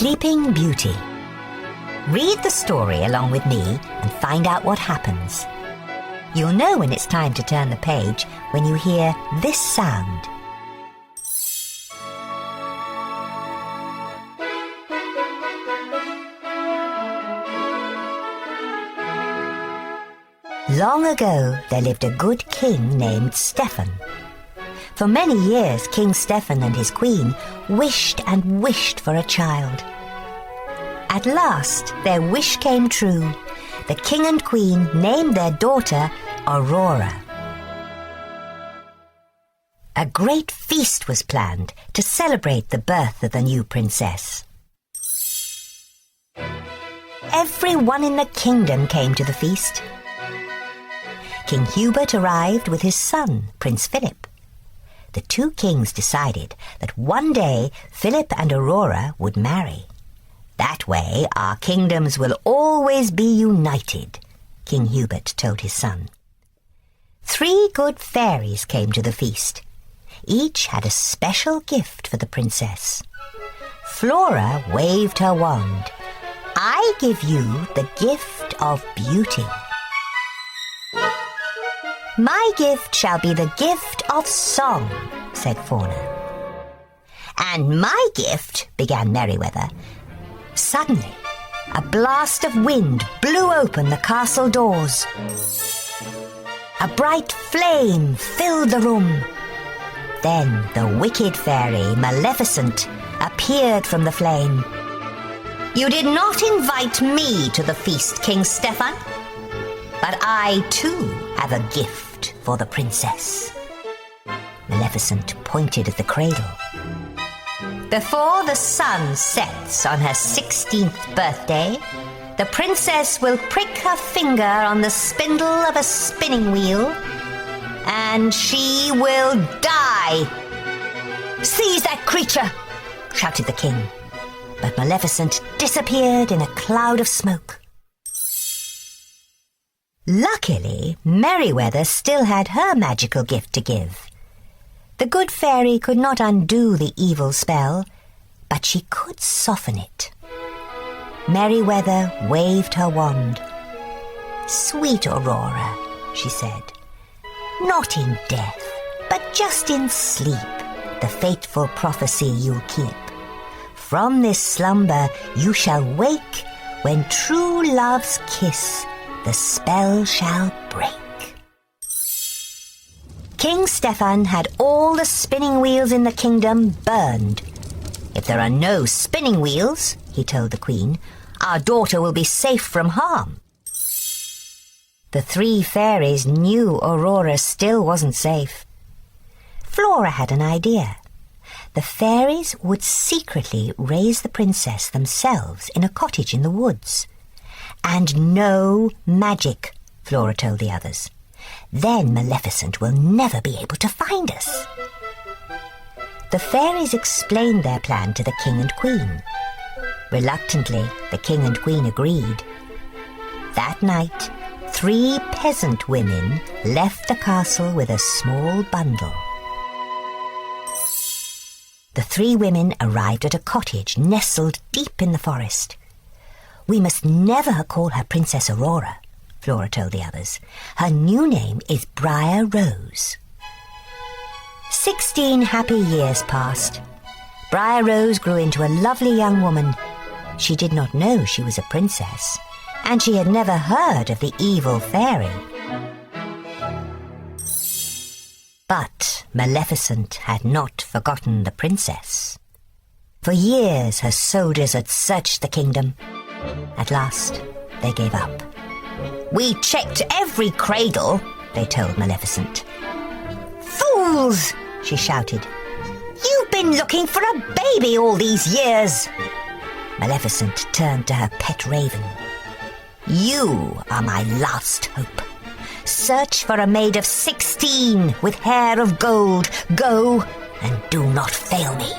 Sleeping Beauty. Read the story along with me and find out what happens. You'll know when it's time to turn the page when you hear this sound. Long ago, there lived a good king named Stephen. For many years, King Stephen and his queen wished and wished for a child. At last, their wish came true. The king and queen named their daughter Aurora. A great feast was planned to celebrate the birth of the new princess. Everyone in the kingdom came to the feast. King Hubert arrived with his son, Prince Philip. The two kings decided that one day Philip and Aurora would marry. That way our kingdoms will always be united, King Hubert told his son. 3 good fairies came to the feast. Each had a special gift for the princess. Flora waved her wand. I give you the gift of beauty. My gift shall be the gift of song, said Fauna. And my gift, began Merryweather. Suddenly, a blast of wind blew open the castle doors. A bright flame filled the room. Then the wicked fairy, Maleficent, appeared from the flame. You did not invite me to the feast, King Stephen, but I, too, have a gift for the princess. Maleficent pointed at the cradle. Before the sun sets on her 16th birthday, the princess will prick her finger on the spindle of a spinning wheel, and she will die. Seize that creature, shouted the king. But Maleficent disappeared in a cloud of smoke. Luckily, Merryweather still had her magical gift to give. The good fairy could not undo the evil spell, but she could soften it. Merryweather waved her wand. Sweet Aurora, she said, not in death, but just in sleep, the fateful prophecy you'll keep. From this slumber you shall wake, when true love's kiss the spell shall break. King Stephen had all the spinning wheels in the kingdom burned. If there are no spinning wheels, he told the queen, our daughter will be safe from harm. The 3 fairies knew Aurora still wasn't safe. Flora had an idea. The fairies would secretly raise the princess themselves in a cottage in the woods. And no magic, Flora told the others. Then Maleficent will never be able to find us. The fairies explained their plan to the king and queen. Reluctantly, the king and queen agreed. That night, 3 peasant women left the castle with a small bundle. The 3 women arrived at a cottage nestled deep in the forest. We must never call her Princess Aurora, Flora told the others. Her new name is Briar Rose. 16 happy years passed. Briar Rose grew into a lovely young woman. She did not know she was a princess, and she had never heard of the evil fairy. But Maleficent had not forgotten the princess. For years her soldiers had searched the kingdom. At last, they gave up. We checked every cradle, they told Maleficent. Fools, she shouted. You've been looking for a baby all these years. Maleficent turned to her pet raven. You are my last hope. Search for a maid of 16 with hair of gold. Go and do not fail me.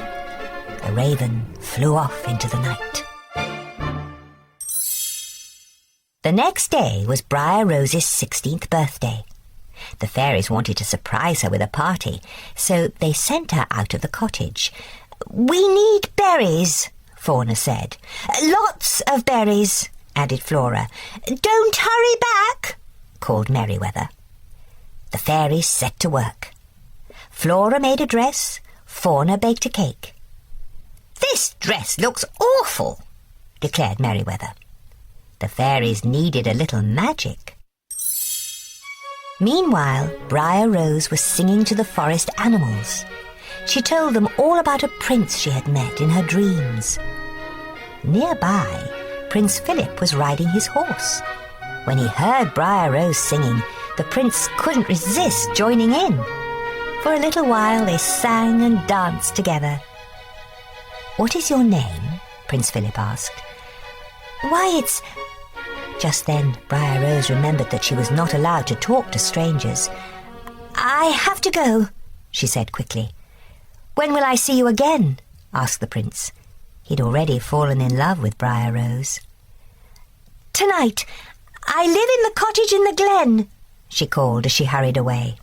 The raven flew off into the night. The next day was Briar Rose's 16th birthday. The fairies wanted to surprise her with a party, so they sent her out of the cottage. We need berries, Fauna said. Lots of berries, added Flora. Don't hurry back, called Merryweather. The fairies set to work. Flora made a dress, Fauna baked a cake. This dress looks awful, declared Merryweather. The fairies needed a little magic. Meanwhile, Briar Rose was singing to the forest animals. She told them all about a prince she had met in her dreams. Nearby, Prince Philip was riding his horse. When he heard Briar Rose singing, the prince couldn't resist joining in. For a little while they sang and danced together. "What is your name?" Prince Philip asked. "Why, it's—" Just then, Briar Rose remembered that she was not allowed to talk to strangers. "I have to go," she said quickly. "When will I see you again?" asked the prince. He'd already fallen in love with Briar Rose. "Tonight. I live in the cottage in the glen," she called as she hurried away.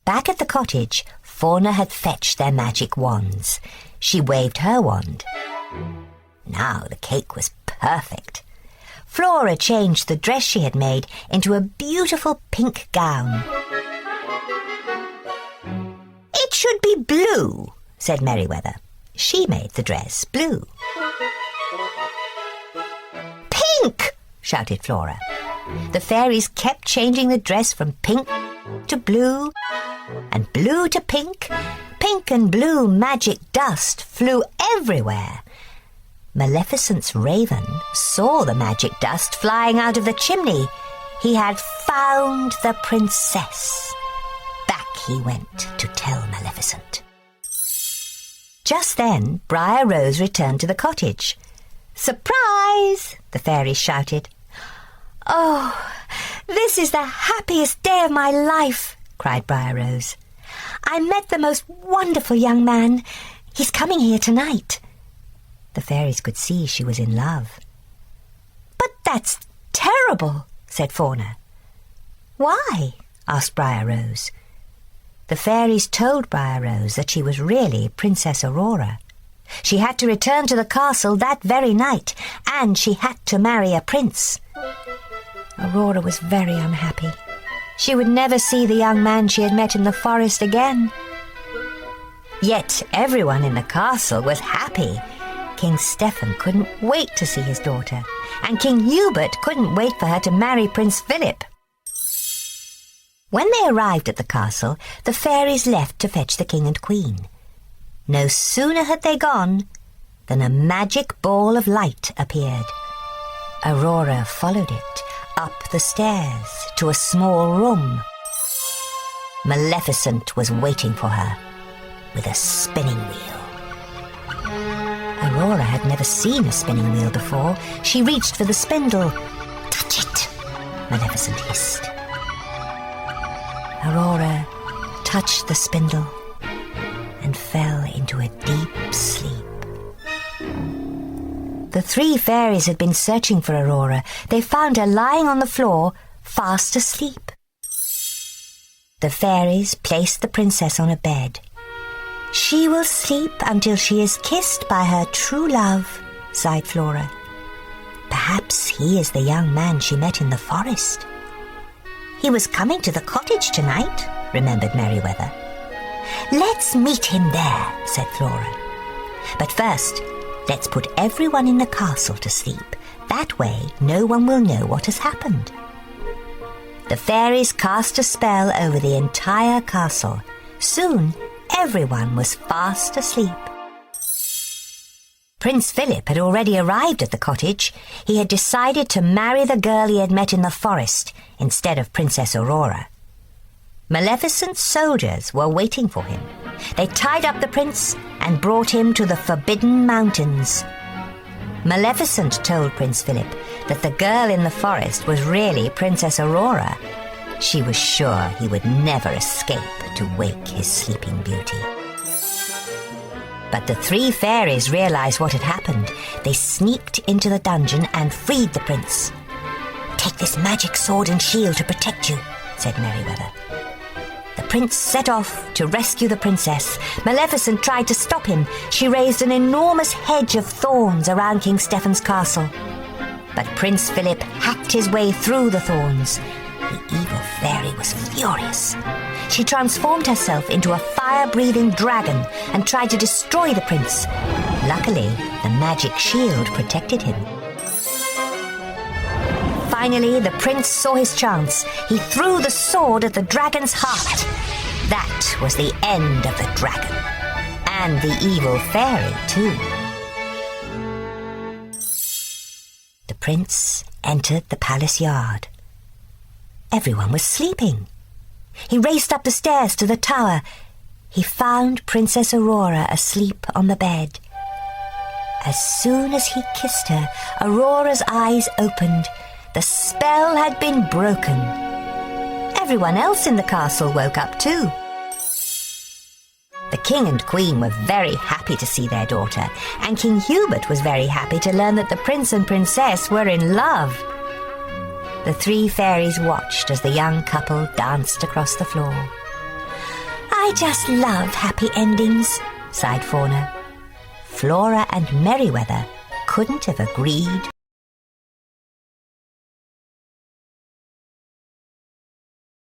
Back at the cottage, Fauna had fetched their magic wands. She waved her wand. Now the cake was perfect. Flora changed the dress she had made into a beautiful pink gown. "It should be blue," said Merryweather. She made the dress blue. "Pink!" shouted Flora. The fairies kept changing the dress from pink to blue, and blue to pink. Pink and blue magic dust flew everywhere. Maleficent's raven saw the magic dust flying out of the chimney. He had found the princess. Back he went to tell Maleficent. Just then, Briar Rose returned to the cottage. "Surprise!" the fairies shouted. "Oh, this is the happiest day of my life," cried Briar Rose. "I met the most wonderful young man. He's coming here tonight." The fairies could see she was in love. "But that's terrible," said Fauna. "Why?" asked Briar Rose. The fairies told Briar Rose that she was really Princess Aurora. She had to return to the castle that very night, and she had to marry a prince. Aurora was very unhappy. She would never see the young man she had met in the forest again. Yet everyone in the castle was happy. King Stephen couldn't wait to see his daughter, and King Hubert couldn't wait for her to marry Prince Philip. When they arrived at the castle, the fairies left to fetch the king and queen. No sooner had they gone than a magic ball of light appeared. Aurora followed it up the stairs to a small room. Maleficent was waiting for her with a spinning wheel. Aurora had never seen a spinning wheel before. She reached for the spindle. "Touch it," Maleficent hissed. Aurora touched the spindle and fell into a deep sleep. The three fairies had been searching for Aurora. They found her lying on the floor, fast asleep. The fairies placed the princess on a bed. "She will sleep until she is kissed by her true love," sighed Flora. "Perhaps he is the young man she met in the forest." "He was coming to the cottage tonight," remembered Merryweather. "Let's meet him there," said Flora. "But first, let's put everyone in the castle to sleep. That way, no one will know what has happened." The fairies cast a spell over the entire castle. Soon, everyone was fast asleep. Prince Philip had already arrived at the cottage. He had decided to marry the girl he had met in the forest instead of Princess Aurora. Maleficent's soldiers were waiting for him. They tied up the prince and brought him to the Forbidden Mountains. Maleficent told Prince Philip that the girl in the forest was really Princess Aurora. She was sure he would never escape to wake his sleeping beauty. But the three fairies realized what had happened. They sneaked into the dungeon and freed the prince. "Take this magic sword and shield to protect you," said Merryweather. The prince set off to rescue the princess. Maleficent tried to stop him. She raised an enormous hedge of thorns around King Stephen's castle. But Prince Philip hacked his way through the thorns. The evil fairy was furious. She transformed herself into a fire-breathing dragon and tried to destroy the prince. Luckily, the magic shield protected him. Finally, the prince saw his chance. He threw the sword at the dragon's heart. That was the end of the dragon. And the evil fairy, too. The prince entered the palace yard. Everyone was sleeping. He raced up the stairs to the tower. He found Princess Aurora asleep on the bed. As soon as he kissed her, Aurora's eyes opened. The spell had been broken. Everyone else in the castle woke up too. The king and queen were very happy to see their daughter, and King Hubert was very happy to learn that the prince and princess were in love. The three fairies watched as the young couple danced across the floor. "I just love happy endings," sighed Fauna. Flora and Merryweather couldn't have agreed